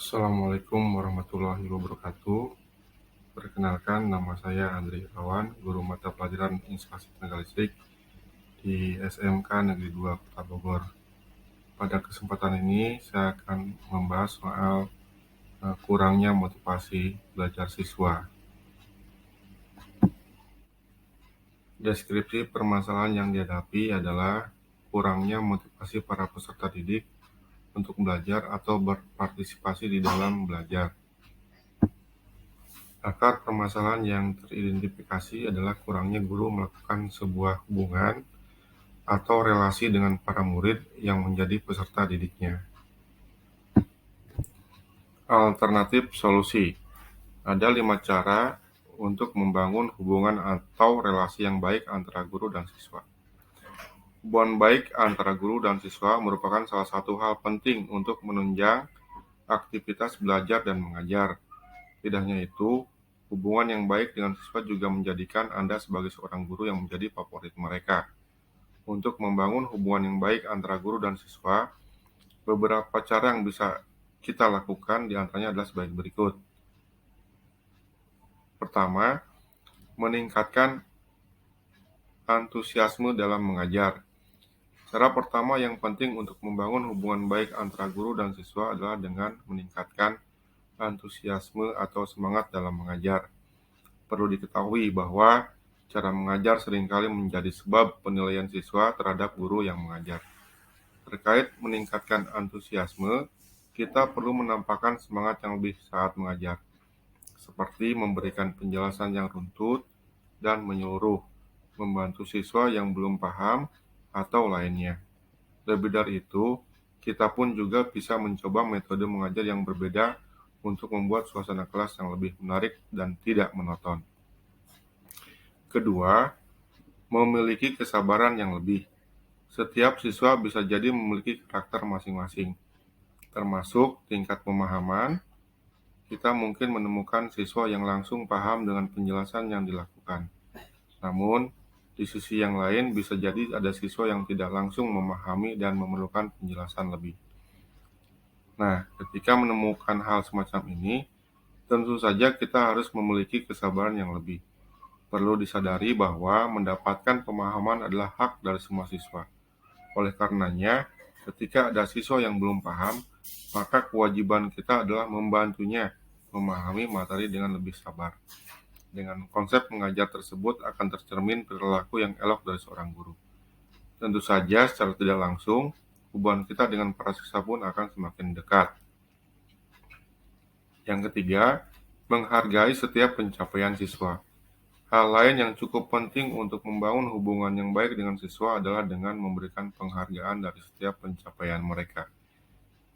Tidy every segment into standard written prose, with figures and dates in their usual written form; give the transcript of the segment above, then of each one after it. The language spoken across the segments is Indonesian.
Assalamualaikum warahmatullahi wabarakatuh. Perkenalkan, nama saya Andri Irawan, guru mata pelajaran Instalasi Tenaga Listrik di SMK Negeri 2 Kota Bogor. Pada kesempatan ini saya akan membahas soal kurangnya motivasi belajar siswa. Deskripsi permasalahan yang dihadapi adalah kurangnya motivasi para peserta didik untuk belajar atau berpartisipasi di dalam belajar. Akar permasalahan yang teridentifikasi adalah kurangnya guru melakukan sebuah hubungan atau relasi dengan para murid yang menjadi peserta didiknya. Alternatif solusi. Ada 5 cara untuk membangun hubungan atau relasi yang baik antara guru dan siswa. Hubungan baik antara guru dan siswa merupakan salah satu hal penting untuk menunjang aktivitas belajar dan mengajar. Tidak hanya itu, hubungan yang baik dengan siswa juga menjadikan Anda sebagai seorang guru yang menjadi favorit mereka. Untuk membangun hubungan yang baik antara guru dan siswa, beberapa cara yang bisa kita lakukan diantaranya adalah sebagai berikut. Pertama, meningkatkan antusiasme dalam mengajar. Cara pertama yang penting untuk membangun hubungan baik antara guru dan siswa adalah dengan meningkatkan antusiasme atau semangat dalam mengajar. Perlu diketahui bahwa cara mengajar seringkali menjadi sebab penilaian siswa terhadap guru yang mengajar. Terkait meningkatkan antusiasme, kita perlu menampakkan semangat yang lebih saat mengajar, seperti memberikan penjelasan yang runtut dan menyeluruh, membantu siswa yang belum paham, atau lainnya. Lebih dari itu, kita pun juga bisa mencoba metode mengajar yang berbeda untuk membuat suasana kelas yang lebih menarik dan tidak monoton. Kedua, memiliki kesabaran yang lebih. Setiap siswa bisa jadi memiliki karakter masing-masing, termasuk tingkat pemahaman. Kita mungkin menemukan siswa yang langsung paham dengan penjelasan yang dilakukan. Namun, di sisi yang lain bisa jadi ada siswa yang tidak langsung memahami dan memerlukan penjelasan lebih. Nah, ketika menemukan hal semacam ini, tentu saja kita harus memiliki kesabaran yang lebih. Perlu disadari bahwa mendapatkan pemahaman adalah hak dari semua siswa. Oleh karenanya, ketika ada siswa yang belum paham, maka kewajiban kita adalah membantunya memahami materi dengan lebih sabar. Dengan konsep mengajar tersebut akan tercermin perilaku yang elok dari seorang guru. Tentu saja secara tidak langsung, hubungan kita dengan para siswa pun akan semakin dekat. Yang ketiga, menghargai setiap pencapaian siswa. Hal lain yang cukup penting untuk membangun hubungan yang baik dengan siswa adalah dengan memberikan penghargaan dari setiap pencapaian mereka.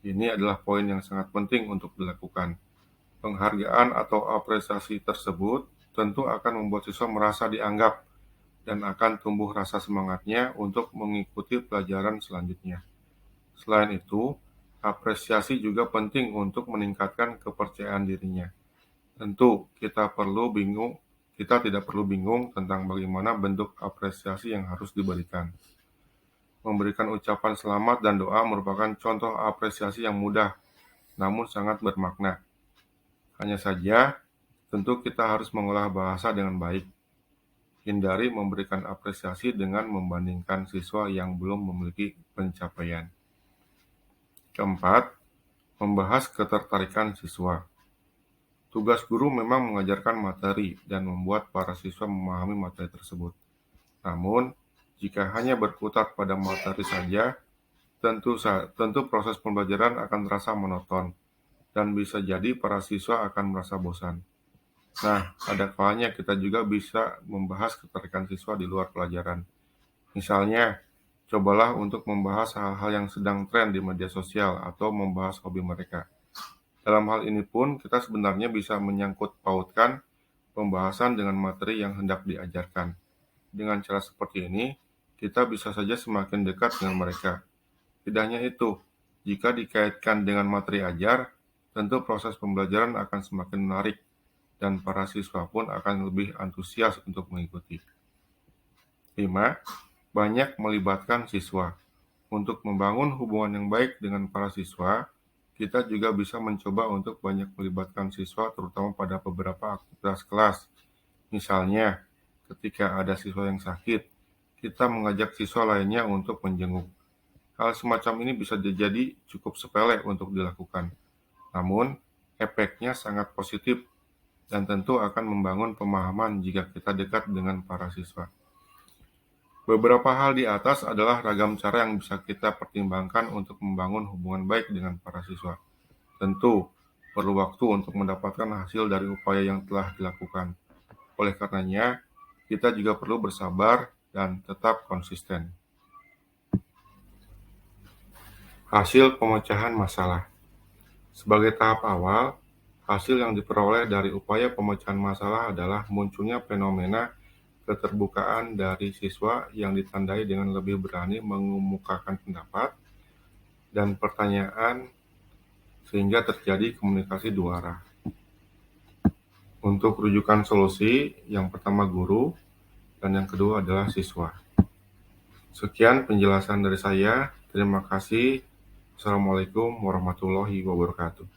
Ini adalah poin yang sangat penting untuk dilakukan. Penghargaan atau apresiasi tersebut tentu akan membuat siswa merasa dianggap dan akan tumbuh rasa semangatnya untuk mengikuti pelajaran selanjutnya. Selain itu, apresiasi juga penting untuk meningkatkan kepercayaan dirinya. Tentu, kita tidak perlu bingung tentang bagaimana bentuk apresiasi yang harus diberikan. Memberikan ucapan selamat dan doa merupakan contoh apresiasi yang mudah, namun sangat bermakna. Hanya saja, tentu kita harus mengolah bahasa dengan baik. Hindari memberikan apresiasi dengan membandingkan siswa yang belum memiliki pencapaian. Keempat, membahas ketertarikan siswa. Tugas guru memang mengajarkan materi dan membuat para siswa memahami materi tersebut. Namun, jika hanya berkutat pada materi saja, tentu proses pembelajaran akan terasa monoton dan bisa jadi para siswa akan merasa bosan. Nah, ada kalanya kita juga bisa membahas ketertarikan siswa di luar pelajaran. Misalnya, cobalah untuk membahas hal-hal yang sedang tren di media sosial atau membahas hobi mereka. Dalam hal ini pun, kita sebenarnya bisa menyangkut pautkan pembahasan dengan materi yang hendak diajarkan. Dengan cara seperti ini, kita bisa saja semakin dekat dengan mereka. Tidak hanya itu, jika dikaitkan dengan materi ajar, tentu proses pembelajaran akan semakin menarik dan para siswa pun akan lebih antusias untuk mengikuti. 5. Banyak melibatkan siswa. Untuk membangun hubungan yang baik dengan para siswa, Kita juga bisa mencoba untuk banyak melibatkan siswa terutama pada beberapa aktivitas kelas. Misalnya, ketika ada siswa yang sakit, kita mengajak siswa lainnya untuk menjenguk. Hal semacam ini bisa jadi cukup sepele untuk dilakukan, namun efeknya sangat positif dan tentu akan membangun pemahaman jika kita dekat dengan para siswa. Beberapa hal di atas adalah ragam cara yang bisa kita pertimbangkan untuk membangun hubungan baik dengan para siswa. Tentu, perlu waktu untuk mendapatkan hasil dari upaya yang telah dilakukan. Oleh karenanya, kita juga perlu bersabar dan tetap konsisten. Hasil pemecahan masalah. Sebagai tahap awal, hasil yang diperoleh dari upaya pemecahan masalah adalah munculnya fenomena keterbukaan dari siswa yang ditandai dengan lebih berani mengemukakan pendapat dan pertanyaan sehingga terjadi komunikasi dua arah. Untuk rujukan solusi, yang pertama guru dan yang kedua adalah siswa. Sekian penjelasan dari saya. Terima kasih. Assalamualaikum warahmatullahi wabarakatuh.